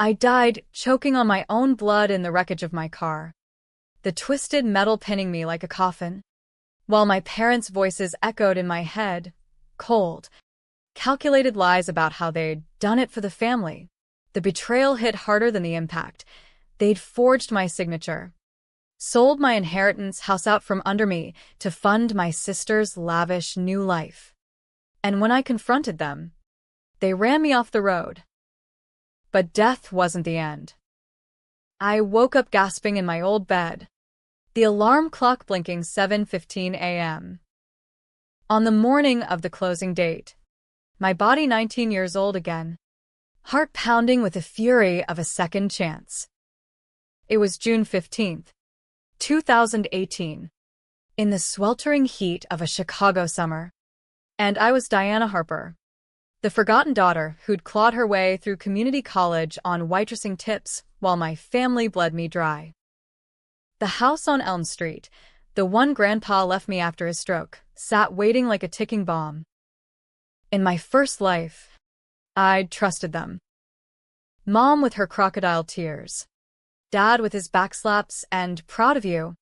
I died, choking on my own blood in the wreckage of my car, the twisted metal pinning me like a coffin, while my parents' voices echoed in my head, cold, calculated lies about how they'd done it for the family. The betrayal hit harder than the impact. They'd forged my signature, sold my inheritance house out from under me to fund my sister's lavish new life. And when I confronted them, they ran me off the road. But death wasn't the end. I woke up gasping in my old bed, the alarm clock blinking 7:15 a.m. On the morning of the closing date, my body 19 years old again, heart pounding with the fury of a second chance. It was June 15th, 2018, in the sweltering heat of a Chicago summer, and I was Diana Harper, the forgotten daughter who'd clawed her way through community college on waitressing tips while my family bled me dry. The house on Elm Street, the one Grandpa left me after his stroke, sat waiting like a ticking bomb. In my first life, I'd trusted them. Mom with her crocodile tears, Dad with his backslaps and proud of you,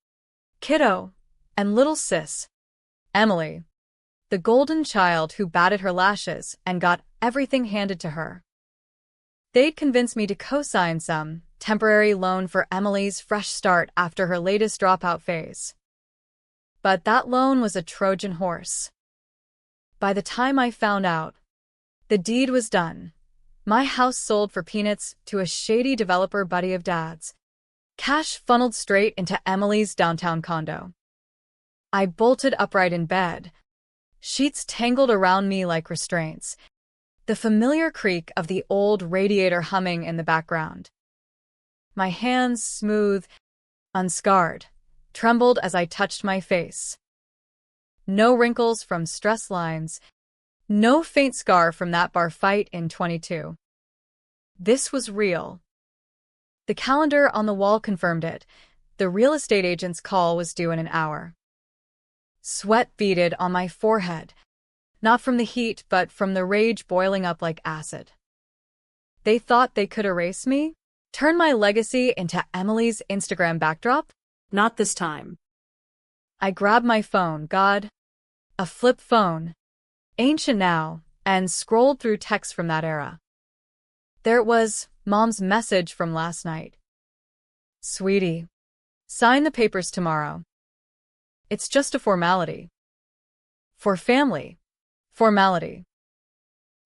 kiddo, and little sis, Emily, the golden child who batted her lashes and got everything handed to her. They'd convinced me to co-sign some temporary loan for Emily's fresh start after her latest dropout phase. But that loan was a Trojan horse. By the time I found out, the deed was done. My house sold for peanuts to a shady developer buddy of Dad's. Cash funneled straight into Emily's downtown condo. I bolted upright in bed, sheets tangled around me like restraints, the familiar creak of the old radiator humming in the background. My hands, smooth, unscarred, trembled as I touched my face. No wrinkles from stress lines, no faint scar from that bar fight in 22. This was real. The calendar on the wall confirmed it. The real estate agent's call was due in an hour. Sweat beaded on my forehead, not from the heat but from the rage boiling up like acid. They thought they could erase me? Turn my legacy into Emily's Instagram backdrop? Not this time. I grabbed my phone, God, a flip phone, ancient now, and scrolled through texts from that era. There it was, Mom's message from last night. Sweetie, sign the papers tomorrow. It's just a formality. For family. Formality.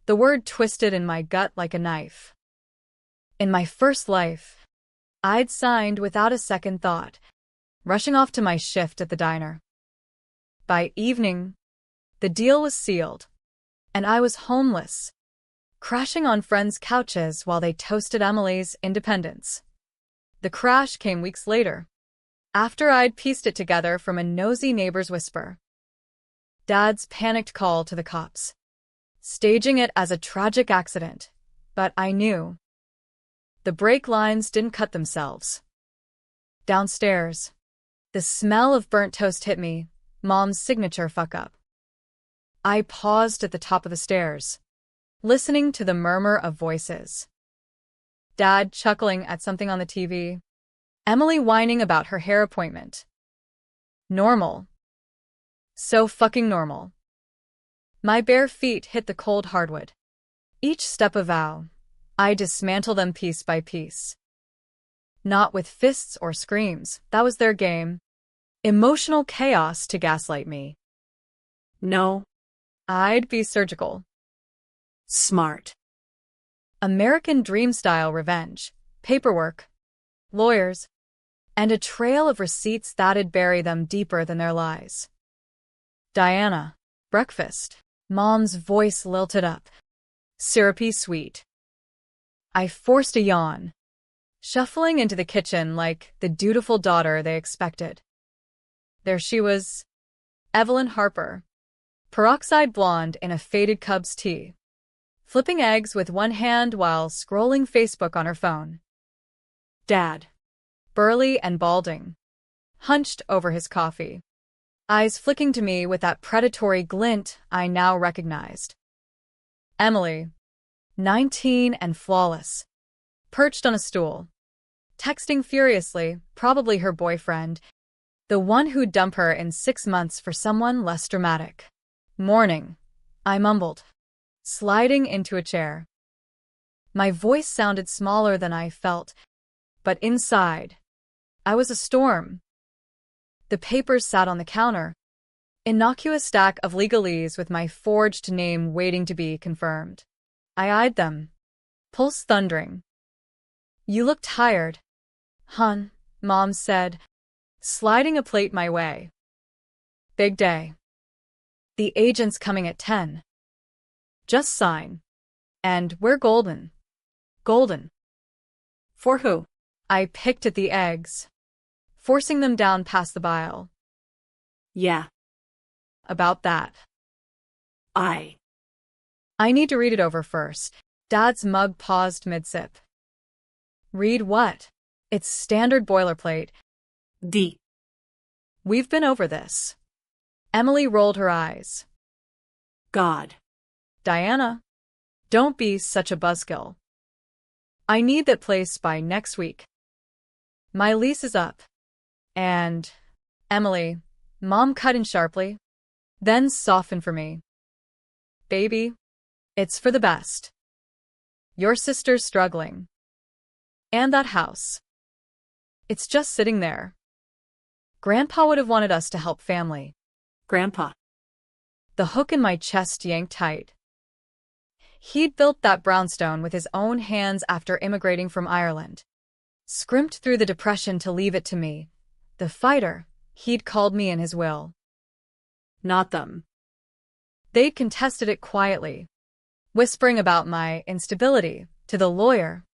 The word twisted in my gut like a knife. In my first life, I'd signed without a second thought, rushing off to my shift at the diner. By evening, the deal was sealed, and I was homeless, crashing on friends' couches while they toasted Emily's independence. The crash came weeks later, after I'd pieced it together from a nosy neighbor's whisper. Dad's panicked call to the cops, staging it as a tragic accident, but I knew. The brake lines didn't cut themselves. Downstairs, the smell of burnt toast hit me, Mom's signature fuck-up. I paused at the top of the stairs, listening to the murmur of voices. Dad chuckling at something on the TV. Emily whining about her hair appointment. Normal. So fucking normal. My bare feet hit the cold hardwood. Each step a vow. I dismantle them piece by piece. Not with fists or screams, that was their game. Emotional chaos to gaslight me. No. I'd be surgical. Smart. American dream-style revenge, paperwork, lawyers, and a trail of receipts that'd bury them deeper than their lies. Diana, breakfast. Mom's voice lilted up, syrupy sweet. I forced a yawn, shuffling into the kitchen like the dutiful daughter they expected. There she was, Evelyn Harper, peroxide blonde in a faded Cubs tee, flipping eggs with one hand while scrolling Facebook on her phone. Dad, burly and balding, hunched over his coffee, eyes flicking to me with that predatory glint I now recognized. Emily, 19 and flawless, perched on a stool, texting furiously, probably her boyfriend, the one who'd dump her in 6 months for someone less dramatic. Morning, I mumbled, sliding into a chair. My voice sounded smaller than I felt, but inside, I was a storm. The papers sat on the counter, innocuous stack of legalese with my forged name waiting to be confirmed. I eyed them, pulse thundering. You look tired, hon, Mom said, sliding a plate my way. Big day. The agent's coming at 10. Just sign. And we're golden. Golden. For who? I picked at the eggs, forcing them down past the bile. Yeah. About that. I need to read it over first. Dad's mug paused mid-sip. Read what? It's standard boilerplate. D. We've been over this. Emily rolled her eyes. God. Diana, don't be such a buzzkill. I need that place by next week. My lease is up. And, Emily, Mom cut in sharply, then softened for me. Baby, it's for the best. Your sister's struggling. And that house. It's just sitting there. Grandpa would have wanted us to help family. Grandpa. The hook in my chest yanked tight. He'd built that brownstone with his own hands after immigrating from Ireland. Scrimped through the Depression to leave it to me, the fighter, he'd called me in his will. Not them. They'd contested it quietly, whispering about my instability to the lawyer,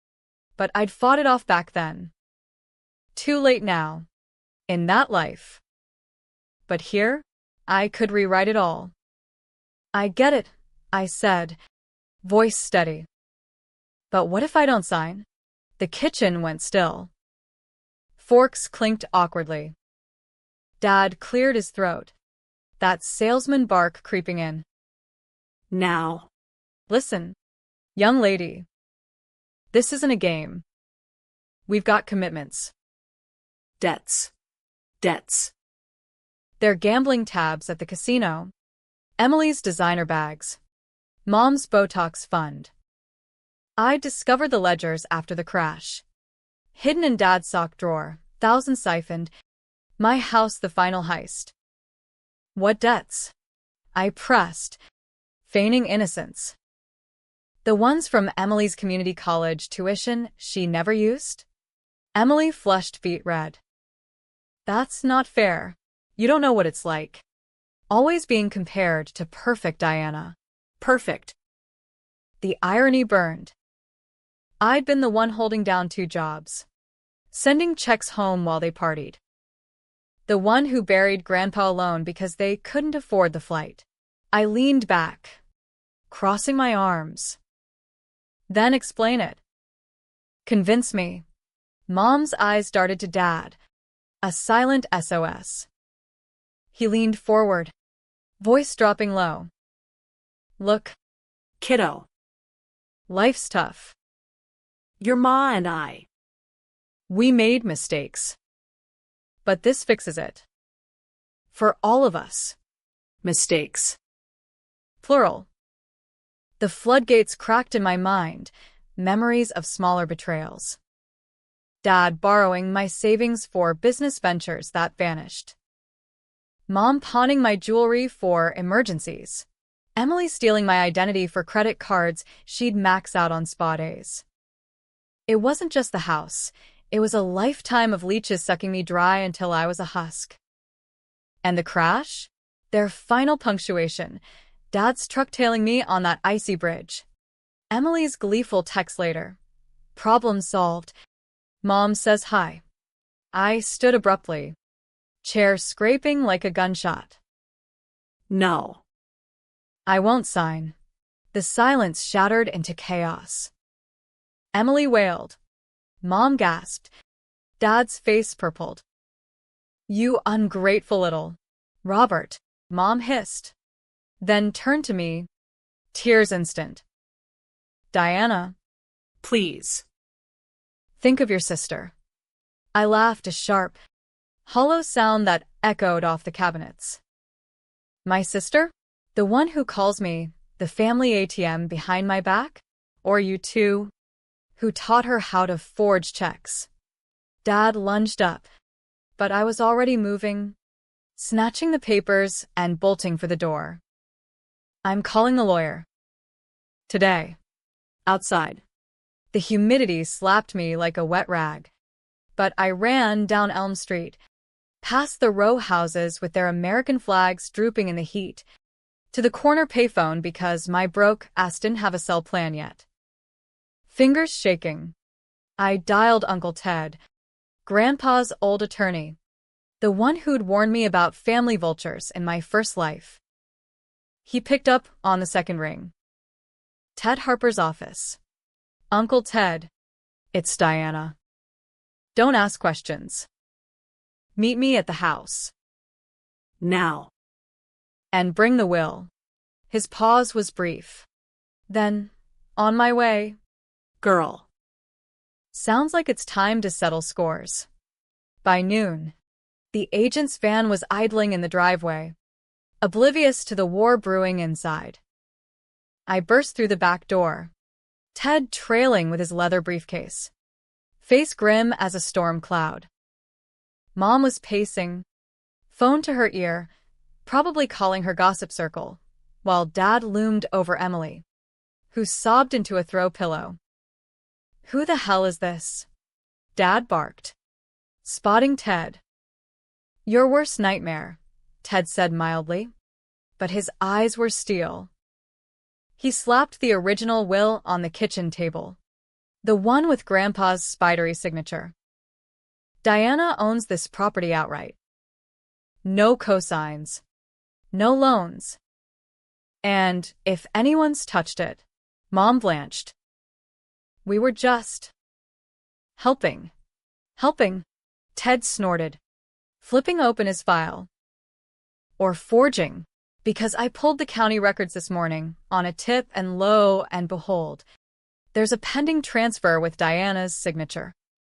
but I'd fought it off back then. Too late now. In that life. But here, I could rewrite it all. I get it, I said, voice steady. But what if I don't sign? The kitchen went still. Forks clinked awkwardly. Dad cleared his throat. That salesman bark creeping in. Now. Listen, young lady. This isn't a game. We've got commitments. Debts. Debts. Their gambling tabs at the casino. Emily's designer bags. Mom's Botox fund. I discovered the ledgers after the crash. Hidden in Dad's sock drawer, thousands siphoned. My house the final heist. What debts? I pressed, feigning innocence. The ones from Emily's community college tuition she never used? Emily flushed beet red. That's not fair. You don't know what it's like. Always being compared to perfect Diana. Perfect. The irony burned. I'd been the one holding down 2 jobs. Sending checks home while they partied. The one who buried Grandpa alone because they couldn't afford the flight. I leaned back, crossing my arms. Then explain it. Convince me. Mom's eyes darted to Dad. A silent SOS. He leaned forward, voice dropping low. Look, Kiddo. life's tough. Your ma and I. We made mistakes. But this fixes it. For all of us. Mistakes. Plural. The floodgates cracked in my mind, memories of smaller betrayals. Dad borrowing my savings for business ventures that vanished. Mom pawning my jewelry for emergencies. Emily stealing my identity for credit cards she'd max out on spa days. It wasn't just the house. It was a lifetime of leeches sucking me dry until I was a husk. And the crash? Their final punctuation. Dad's truck tailing me on that icy bridge. Emily's gleeful text later. Problem solved. Mom says hi. I stood abruptly. Chair scraping like a gunshot. No. I won't sign. The silence shattered into chaos. Emily wailed. Mom gasped. Dad's face purpled. You ungrateful little. Robert, Mom hissed. Then turned to me. Tears instant. Diana. Please. Think of your sister. I laughed, a sharp, hollow sound that echoed off the cabinets. My sister? The one who calls me the family ATM behind my back? Or you two, who taught her how to forge checks? Dad lunged up, but I was already moving, snatching the papers and bolting for the door. I'm calling the lawyer. Today. Outside. The humidity slapped me like a wet rag. But I ran down Elm Street, past the row houses with their American flags drooping in the heat, to the corner payphone because my broke ass didn't have a cell plan yet. Fingers shaking, I dialed Uncle Ted, Grandpa's old attorney, the one who'd warned me about family vultures in my first life. He picked up on the second ring. Ted Harper's office. Uncle Ted. It's Diana. Don't ask questions. Meet me at the house. Now. And bring the will. His pause was brief. Then, on my way. Girl. Sounds like it's time to settle scores. By noon, the agent's van was idling in the driveway, oblivious to the war brewing inside. I burst through the back door, Ted trailing with his leather briefcase, face grim as a storm cloud. Mom was pacing, phone to her ear, probably calling her gossip circle, while Dad loomed over Emily, who sobbed into a throw pillow. Who the hell is this? Dad barked, spotting Ted. Your worst nightmare, Ted said mildly, but his eyes were steel. He slapped the original will on the kitchen table, the one with Grandpa's spidery signature. Diana owns this property outright. No cosigns. No loans. And if anyone's touched it, Mom blanched. We were just helping. Helping, Ted snorted, flipping open his file. Or forging, because I pulled the county records this morning on a tip and lo and behold, there's a pending transfer with Diana's signature.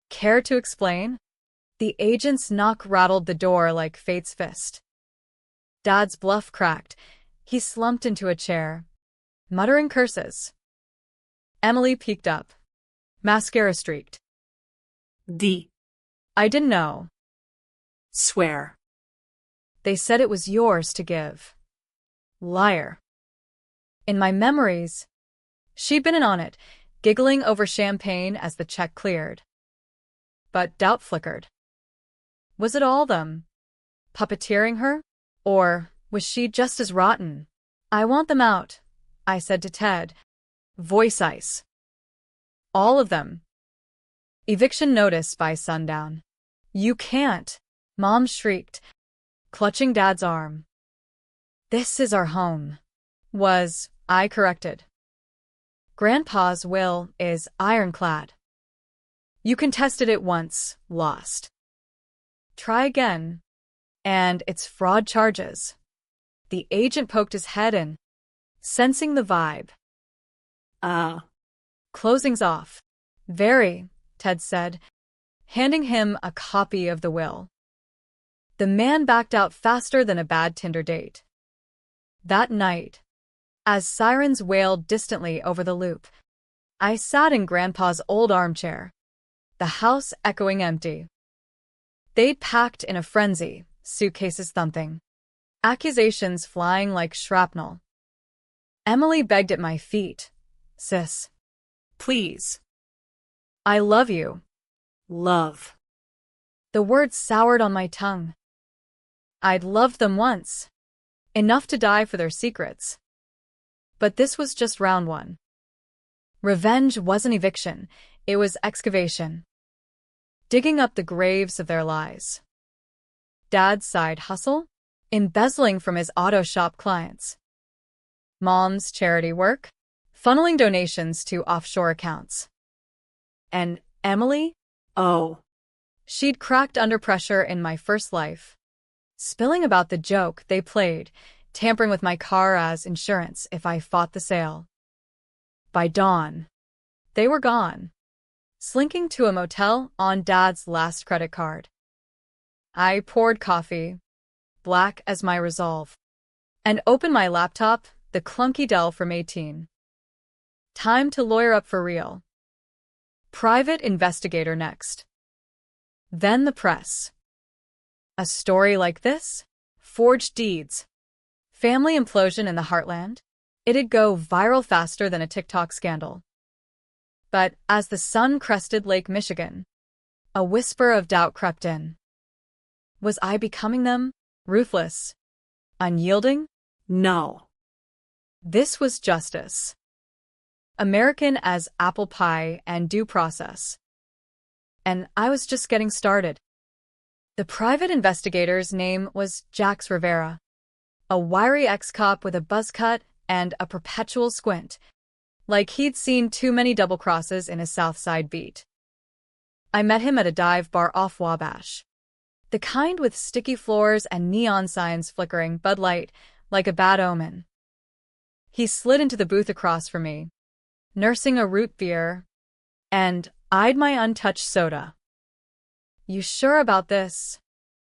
Care to explain? The agent's knock rattled the door like fate's fist. Dad's bluff cracked. He slumped into a chair, muttering curses. Emily peeked up. Mascara streaked. I didn't know. Swear. They said it was yours to give. Liar. In my memories, she'd been in on it, giggling over champagne as the check cleared. But doubt flickered. Was it all them? Puppeteering her? Or was she just as rotten? I want them out, I said to Ted. Voice ice. All of them. Eviction notice by sundown. You can't, Mom shrieked, clutching Dad's arm. This is our home. I corrected. Grandpa's will is ironclad. You contested it once, lost. Try again. And it's fraud charges. The agent poked his head in, sensing the vibe. Closing's off. Very, Ted said, handing him a copy of the will. The man backed out faster than a bad Tinder date. That night, as sirens wailed distantly over the loop, I sat in Grandpa's old armchair, the house echoing empty. They'd packed in a frenzy, suitcases thumping, accusations flying like shrapnel. Emily begged at my feet. Sis. Please. I love you. Love. The words soured on my tongue. I'd loved them once. Enough to die for their secrets. But this was just round one. Revenge wasn't eviction, it was excavation. Digging up the graves of their lies. Dad's side hustle? Embezzling from his auto shop clients. Mom's charity work? Funneling donations to offshore accounts. And Emily? Oh. She'd cracked under pressure in my first life. Spilling about the joke they played, tampering with my car as insurance if I fought the sale. By dawn, they were gone. slinking to a motel on Dad's last credit card. I poured coffee, black as my resolve, and opened my laptop, the clunky Dell from 18. Time to lawyer up for real. Private investigator next. Then the press. A story like this? Forged deeds. Family implosion in the heartland? It'd go viral faster than a TikTok scandal. But as the sun crested Lake Michigan, a whisper of doubt crept in. Was I becoming them? Ruthless? Unyielding? No. This was justice. American as apple pie and due process. And I was just getting started. The private investigator's name was Jax Rivera, a wiry ex-cop with a buzz cut and a perpetual squint, like he'd seen too many double-crosses in his South Side beat. I met him at a dive bar off Wabash, the kind with sticky floors and neon signs flickering Bud Light like a bad omen. He slid into the booth across from me, nursing a root beer, and eyed my untouched soda. You sure about this,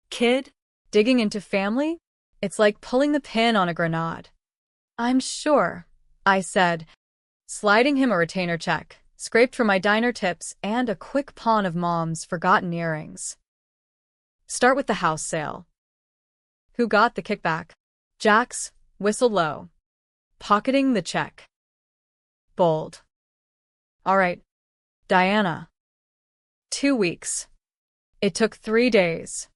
Kid? digging into family? It's like pulling the pin on a grenade. I'm sure, I said, sliding him a retainer check, scraped from my diner tips, and a quick pawn of Mom's forgotten earrings. Start with the house sale. Who got the kickback? Jax whistled low, pocketing the check. Bold. All right, Diana. 2 weeks. It took 3 days.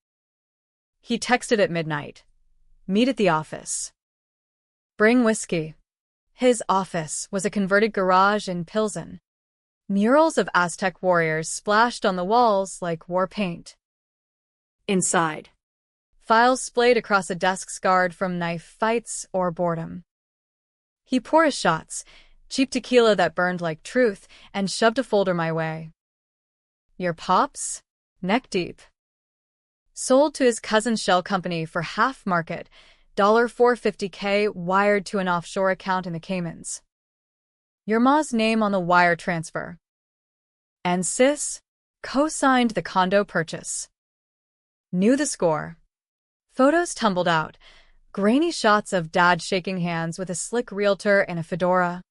He texted at midnight. Meet at the office. Bring whiskey. His office was a converted garage in Pilsen. Murals of Aztec warriors splashed on the walls like war paint. Inside. Files splayed across a desk scarred from knife fights or boredom. He poured his shots, cheap tequila that burned like truth, and shoved a folder my way. Your pops? Neck deep. Sold to his cousin's shell company for half market, $450K wired to an offshore account in the Caymans. Your ma's name on the wire transfer. And sis co-signed the condo purchase. Knew the score. Photos tumbled out, grainy shots of Dad shaking hands with a slick realtor in a fedora,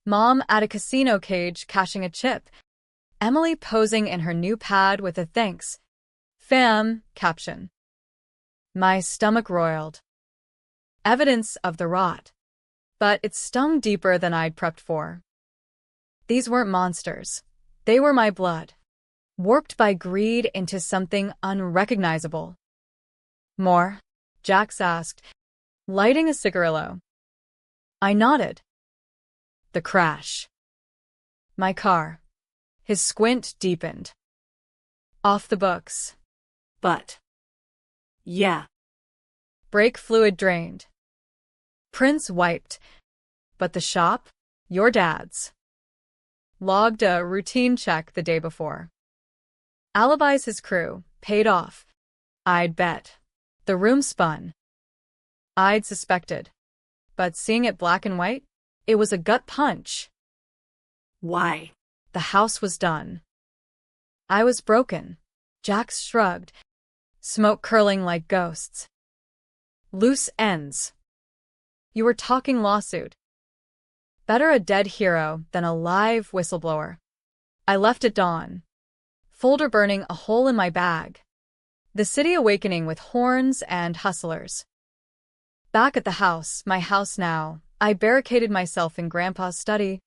Mom at a casino cage cashing a chip, Emily posing in her new pad with a thanks, fam, caption. My stomach roiled. Evidence of the rot. But it stung deeper than I'd prepped for. These weren't monsters. They were my blood, warped by greed into something unrecognizable. More? Jax asked, lighting a cigarillo. I nodded. The crash. My car. His squint deepened. Off the books. But. Yeah. Brake fluid drained. Prints wiped. But the shop? Your dad's. Logged a routine check the day before. Alibis his crew, paid off. I'd bet. The room spun. I'd suspected. But seeing it black and white, it was a gut punch. Why? The house was done. I was broken. Jax shrugged, smoke curling like ghosts. Loose ends. You were talking lawsuit. Better a dead hero than a live whistleblower. I left at dawn. Folder burning a hole in my bag. The city awakening with horns and hustlers. Back at the house, my house now, I barricaded myself in Grandpa's study.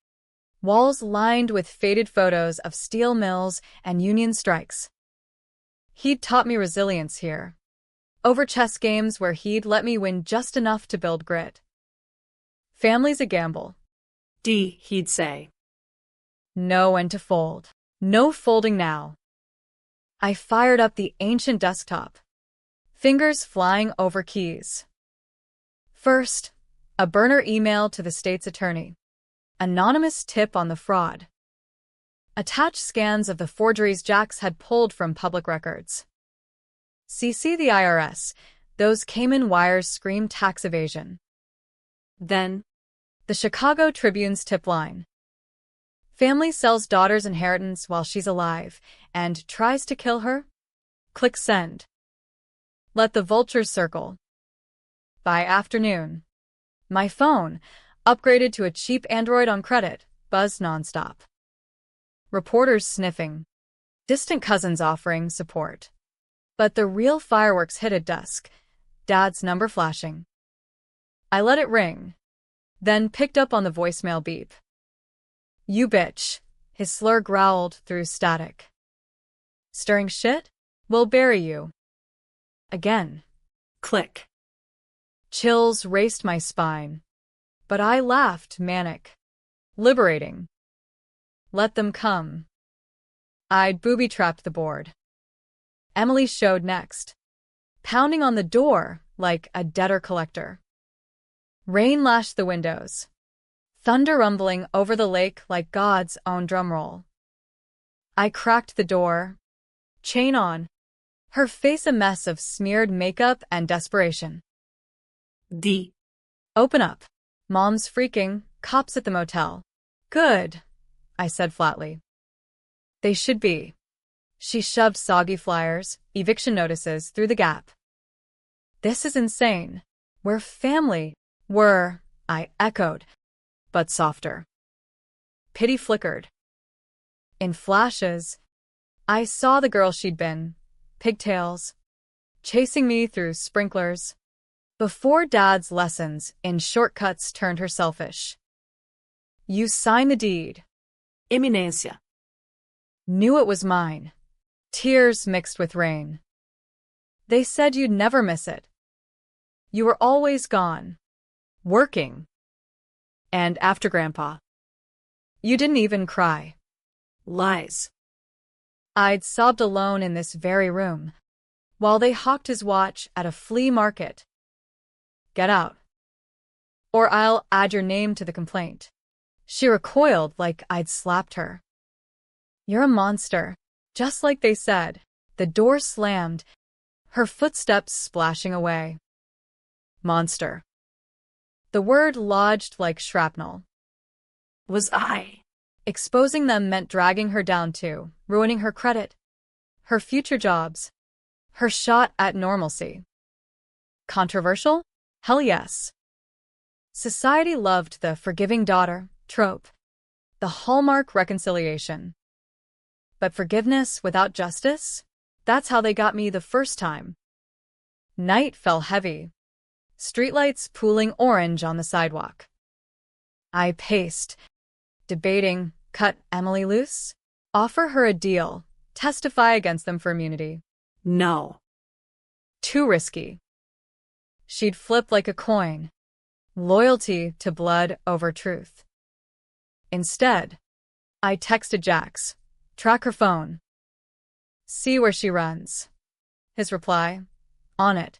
Walls lined with faded photos of steel mills and union strikes. He'd taught me resilience here. Over chess games where he'd let me win just enough to build grit. Family's a gamble. He'd say. Know when to fold. No folding now. I fired up the ancient desktop. Fingers flying over keys. First, a burner email to the state's attorney. Anonymous tip on the fraud. Attached scans of the forgeries Jax had pulled from public records. CC the IRS. Those Cayman wires scream tax evasion. Then, the Chicago Tribune's tip line. Family sells daughter's inheritance while she's alive and tries to kill her? Click send. Let the vultures circle. By afternoon, my phone, upgraded to a cheap Android on credit, buzzed nonstop. Reporters sniffing. Distant cousins offering support. But the real fireworks hit at dusk, Dad's number flashing. I let it ring, then picked up on the voicemail beep. You bitch, his slur growled through static. Stirring shit? We'll bury you. Again. Click. Chills raced my spine. But I laughed, manic. Liberating. Let them come. I'd booby-trapped the board. Emily showed next, pounding on the door like a debtor-collector. Rain lashed the windows, thunder rumbling over the lake like God's own drumroll. I cracked the door, chain on, her face a mess of smeared makeup and desperation. D. Open up. Mom's freaking, cops at the motel. Good, I said flatly. They should be. She shoved soggy flyers, eviction notices, through the gap. This is insane. We're family. I echoed, but softer. Pity flickered. In flashes, I saw the girl she'd been, pigtails, chasing me through sprinklers, before Dad's lessons in shortcuts turned her selfish. You sign the deed. Iminência. Knew it was mine. Tears mixed with rain. They said you'd never miss it. You were always gone. Working. And after Grandpa. You didn't even cry. Lies. I'd sobbed alone in this very room, while they hawked his watch at a flea market. Get out. Or I'll add your name to the complaint. She recoiled like I'd slapped her. You're a monster. Just like they said. The door slammed, her footsteps splashing away. Monster. The word lodged like shrapnel. Was I? Exposing them meant dragging her down too, ruining her credit, her future jobs, her shot at normalcy. Controversial? Hell yes. Society loved the forgiving daughter trope, the hallmark reconciliation. But forgiveness without justice? That's how they got me the first time. Night fell heavy, streetlights pooling orange on the sidewalk. I paced, debating, cut Emily loose? Offer her a deal, testify against them for immunity. No. Too risky. She'd flip like a coin. Loyalty to blood over truth. Instead, I texted Jax. Track her phone. See where she runs. His reply, on it.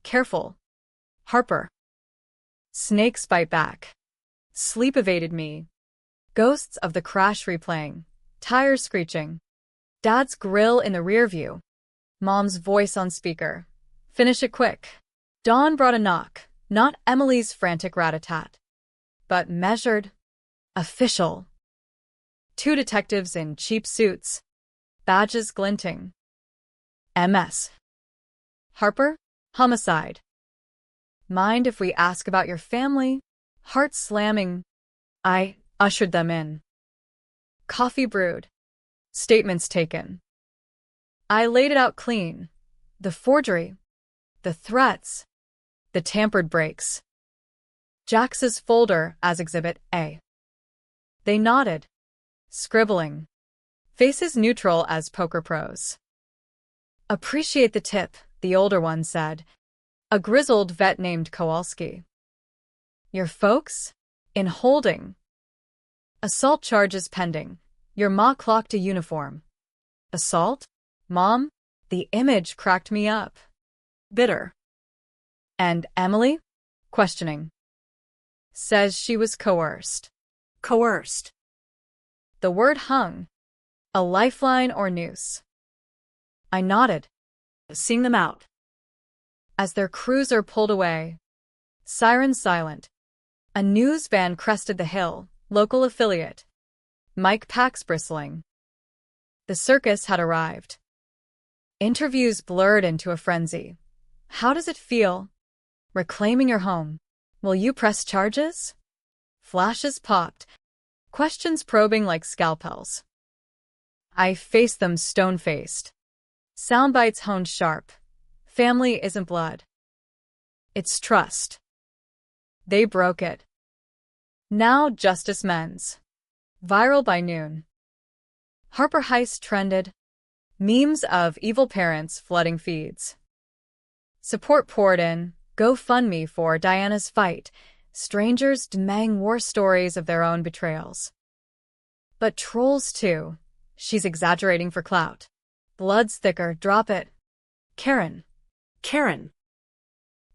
Careful. Harper. Snakes bite back. Sleep evaded me. Ghosts of the crash replaying. Tires screeching. Dad's grill in the rear view. Mom's voice on speaker. Finish it quick. Dawn brought a knock, not Emily's frantic rat-a-tat, but measured, official. 2 detectives in cheap suits, badges glinting. MS. Harper, homicide. Mind if we ask about your family? Heart slamming. I ushered them in. Coffee brewed. Statements taken. I laid it out clean. The forgery. The threats. The tampered brakes. Jax's folder as Exhibit A. They nodded. Scribbling. Faces neutral as poker pros. Appreciate the tip, the older one said. A grizzled vet named Kowalski. Your folks? In holding. Assault charges pending. Your ma clocked a uniform. Assault? Mom? The image cracked me up. Bitter. And Emily? Questioning. Says she was coerced. Coerced. The word hung. A lifeline or noose. I nodded. Seeing them out. As their cruiser pulled away. Siren silent. A news van crested the hill, local affiliate. Mike Pax bristling. The circus had arrived. Interviews blurred into a frenzy. How does it feel? Reclaiming your home. Will you press charges? Flashes popped, questions probing like scalpels. I faced them stone-faced. Soundbites honed sharp. Family isn't blood. It's trust. They broke it. Now justice mends. Viral by noon. Harper Heist trended. Memes of evil parents flooding feeds. Support poured in. GoFundMe for Diana's fight. Strangers demanding war stories of their own betrayals. But trolls too. She's exaggerating for clout. Blood's thicker, drop it. Karen. Karen.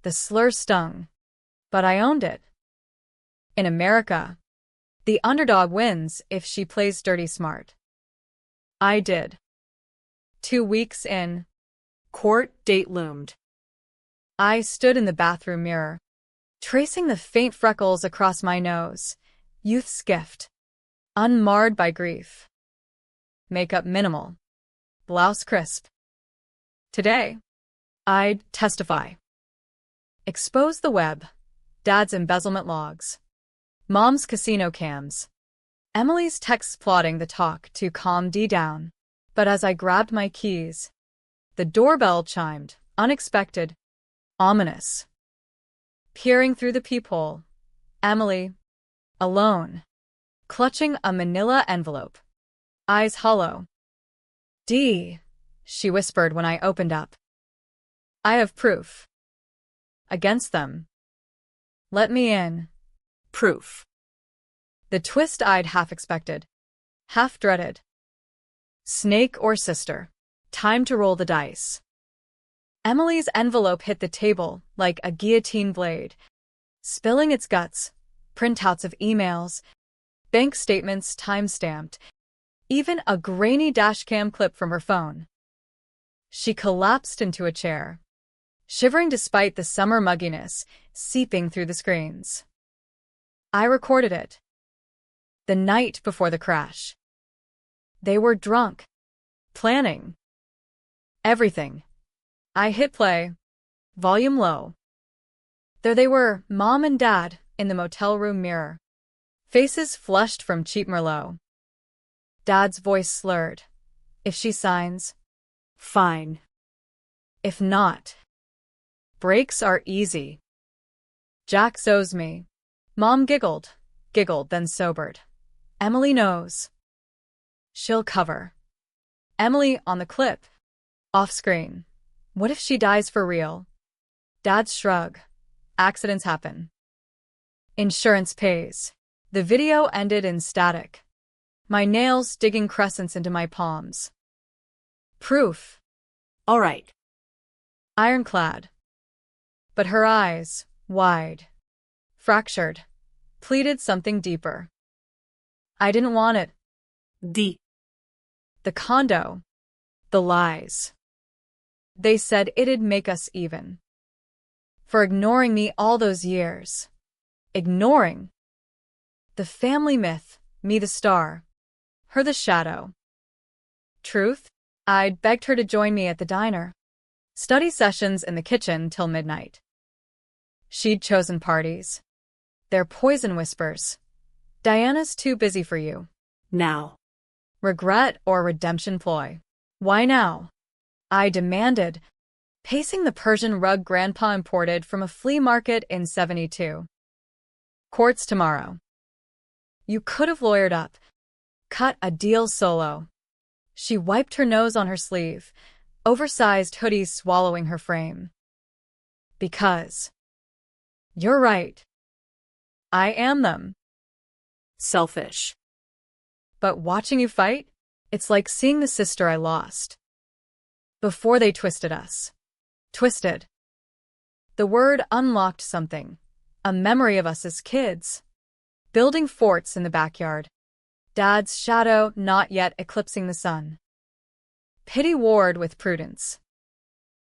The slur stung. But I owned it. In America, the underdog wins if she plays dirty smart. I did. 2 weeks in. Court date loomed. I stood in the bathroom mirror, tracing the faint freckles across my nose. Youth's gift. Unmarred by grief. Makeup minimal. Blouse crisp. Today, I'd testify. Expose the web. Dad's embezzlement logs. Mom's casino cams. Emily's texts plotting the talk to calm Dee down. But as I grabbed my keys, the doorbell chimed, unexpected, ominous. Peering through the peephole, Emily, alone, clutching a manila envelope, eyes hollow. Dee, she whispered when I opened up. I have proof. Against them. Let me in. Proof. The twist I'd half expected, half dreaded. Snake or sister? Time to roll the dice. Emily's envelope hit the table like a guillotine blade, spilling its guts, printouts of emails, bank statements time-stamped, even a grainy dashcam clip from her phone. She collapsed into a chair, shivering despite the summer mugginess seeping through the screens. I recorded it. The night before the crash. They were drunk. Planning. Everything. I hit play. Volume low. There they were, Mom and Dad, in the motel room mirror. Faces flushed from cheap Merlot. Dad's voice slurred. If she signs, fine. If not, breaks are easy. Jax owes me. Mom giggled, then sobered. Emily knows. She'll cover. Emily on the clip. Off screen. What if she dies for real? Dad's shrug. Accidents happen. Insurance pays. The video ended in static. My nails digging crescents into my palms. Proof. All right. Ironclad. But her eyes, wide, fractured, pleaded something deeper. I didn't want it. The condo. The lies. They said it'd make us even. For ignoring me all those years. Ignoring. The family myth, me the star. Her the shadow. Truth? I'd begged her to join me at the diner. Study sessions in the kitchen till midnight. She'd chosen parties. Their poison whispers. Diana's too busy for you. now. Regret or redemption ploy? Why now? I demanded, pacing the Persian rug Grandpa imported from a flea market in '72. Courts tomorrow. You could have lawyered up. Cut a deal solo. She wiped her nose on her sleeve, oversized hoodie swallowing her frame. Because. You're right. I am them. Selfish. But watching you fight, it's like seeing the sister I lost. Before they twisted us. Twisted. The word unlocked something. A memory of us as kids. Building forts in the backyard. Dad's shadow not yet eclipsing the sun. Pity warred with prudence.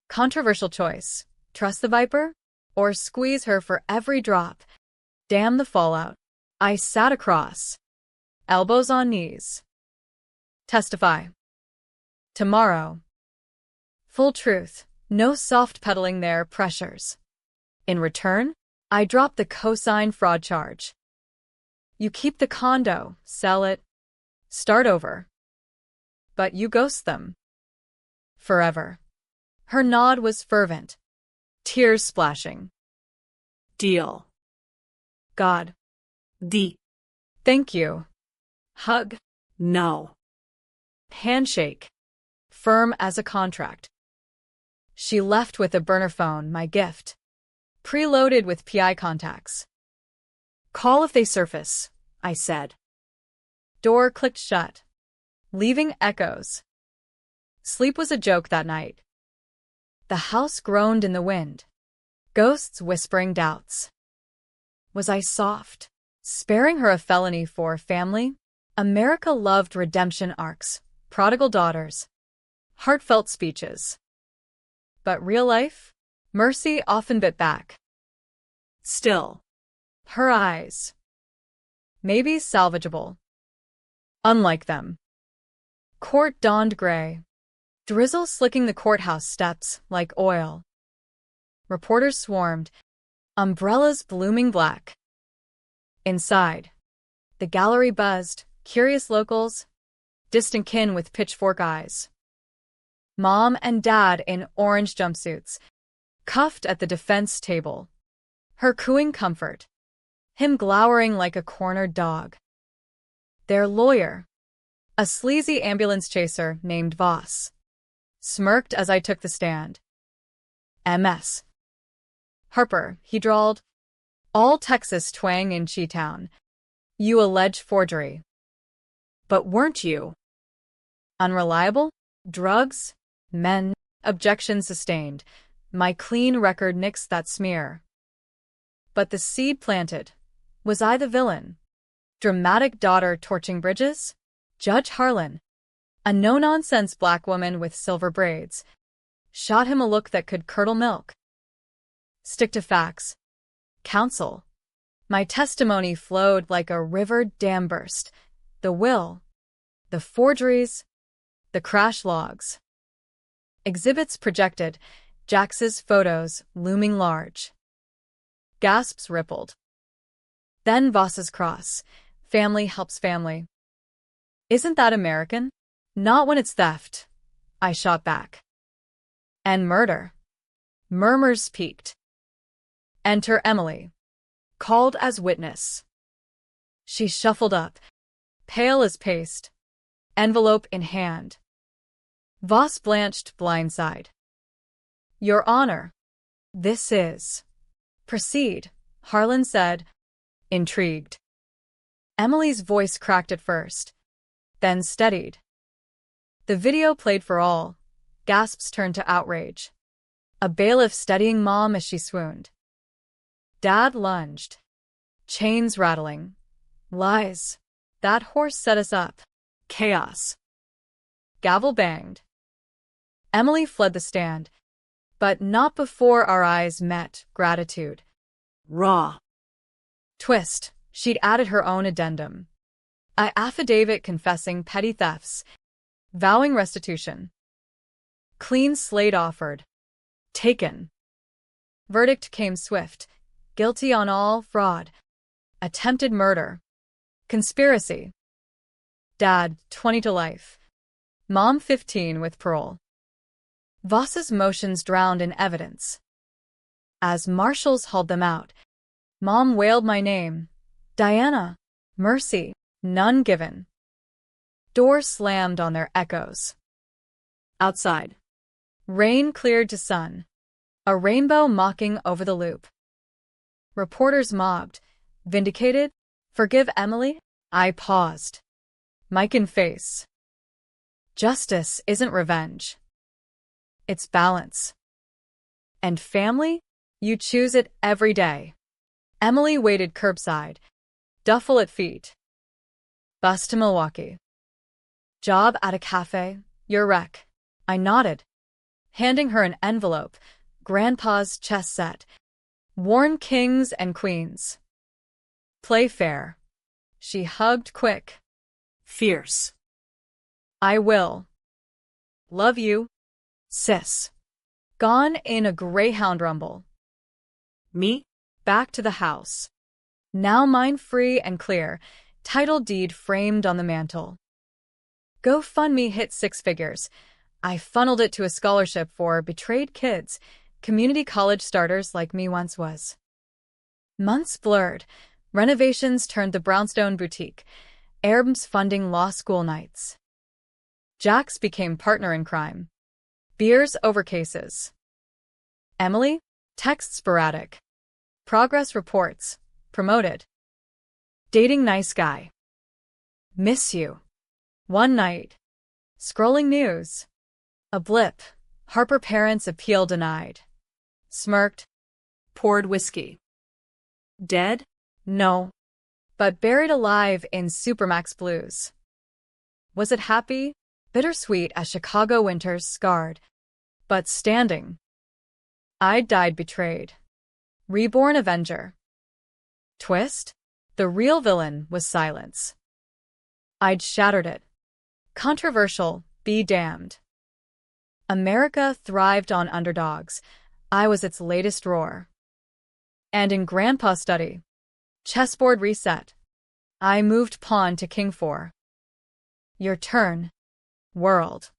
Controversial choice. Trust the viper? Or squeeze her for every drop? Damn the fallout. I sat across. elbows on knees. Testify. Tomorrow. Full truth, no soft pedaling there pressures. In return, I drop the cosign fraud charge. You keep the condo, sell it, start over. But you ghost them. Forever. Her nod was fervent, tears splashing. Deal. God. D. Thank you. Hug. No. Handshake. Firm as a contract. She left with a burner phone, my gift. Preloaded with PI contacts. Call if they surface, I said. Door clicked shut, leaving echoes. Sleep was a joke that night. The house groaned in the wind, ghosts whispering doubts. Was I soft, sparing her a felony for family? America loved redemption arcs, prodigal daughters, heartfelt speeches. But real life? Mercy often bit back. Still. Her eyes. Maybe salvageable. Unlike them. Court dawned gray. Drizzle slicking the courthouse steps like oil. Reporters swarmed, umbrellas blooming black. Inside, the gallery buzzed, curious locals, distant kin with pitchfork eyes. Mom and Dad in orange jumpsuits, cuffed at the defense table. Her cooing comfort, him glowering like a cornered dog. Their lawyer, a sleazy ambulance chaser named Voss, smirked as I took the stand. MS. Harper, he drawled. All Texas twang in Cheetown. You allege forgery. But weren't you? Unreliable? Drugs? Men? Objection sustained. My clean record nixed that smear. But the seed planted. Was I the villain? Dramatic daughter torching bridges? Judge Harlan, a no-nonsense black woman with silver braids, shot him a look that could curdle milk. Stick to facts. Counsel. My testimony flowed like a river dam burst. The will, the forgeries, the crash logs. Exhibits projected, Jax's photos looming large. Gasps rippled. Then Voss's cross. Family helps family. Isn't that American? Not when it's theft, I shot back. And murder. Murmurs peaked. Enter Emily, called as witness. She shuffled up, pale as paste, envelope in hand. Voss blanched blindside. Your Honor, this is. Proceed, Harlan said, intrigued. Emily's voice cracked at first, then steadied. The video played for all. Gasps turned to outrage. A bailiff steadying Mom as she swooned. Dad lunged. Chains rattling. Lies. That horse set us up. Chaos. Gavel banged. Emily fled the stand, but not before our eyes met. Gratitude. Raw. Twist. She'd added her own addendum. I affidavit confessing petty thefts, vowing restitution. Clean slate offered. Taken. Verdict came swift. Guilty on all fraud. Attempted murder. Conspiracy. Dad, 20 to life. Mom, 15 with parole. Voss's motions drowned in evidence. As marshals hauled them out, Mom wailed my name. Diana. Mercy. None given. Doors slammed on their echoes. Outside. Rain cleared to sun. A rainbow mocking over the loop. Reporters mobbed. Vindicated? Forgive Emily? I paused. Mic in face. Justice isn't revenge. It's balance. And family? You choose it every day. Emily waited curbside. Duffel at feet. Bus to Milwaukee. Job at a cafe. Your rec. I nodded, handing her an envelope. Grandpa's chess set. Worn kings and queens. Play fair. She hugged quick. Fierce. I will. Love you. Sis. Gone in a greyhound rumble. Me? Back to the house. Now mine free and clear, title deed framed on the mantle. GoFundMe hit 6 figures. I funneled it to a scholarship for betrayed kids, community college starters like me once was. Months blurred. Renovations turned the brownstone boutique. Arabs funding law school nights. Jax became partner in crime. Beers over cases. Emily? Text sporadic. Progress reports. Promoted. Dating nice guy. Miss you. One night. Scrolling news. A blip. Harper parents' appeal denied. Smirked. Poured whiskey. Dead? No. But buried alive in Supermax blues. Was it happy? Bittersweet as Chicago winters scarred. But standing. I'd died betrayed. Reborn avenger. Twist? The real villain was silence. I'd shattered it. Controversial, be damned. America thrived on underdogs. I was its latest roar. And in Grandpa's study, chessboard reset. I moved pawn to king 4. Your turn, world.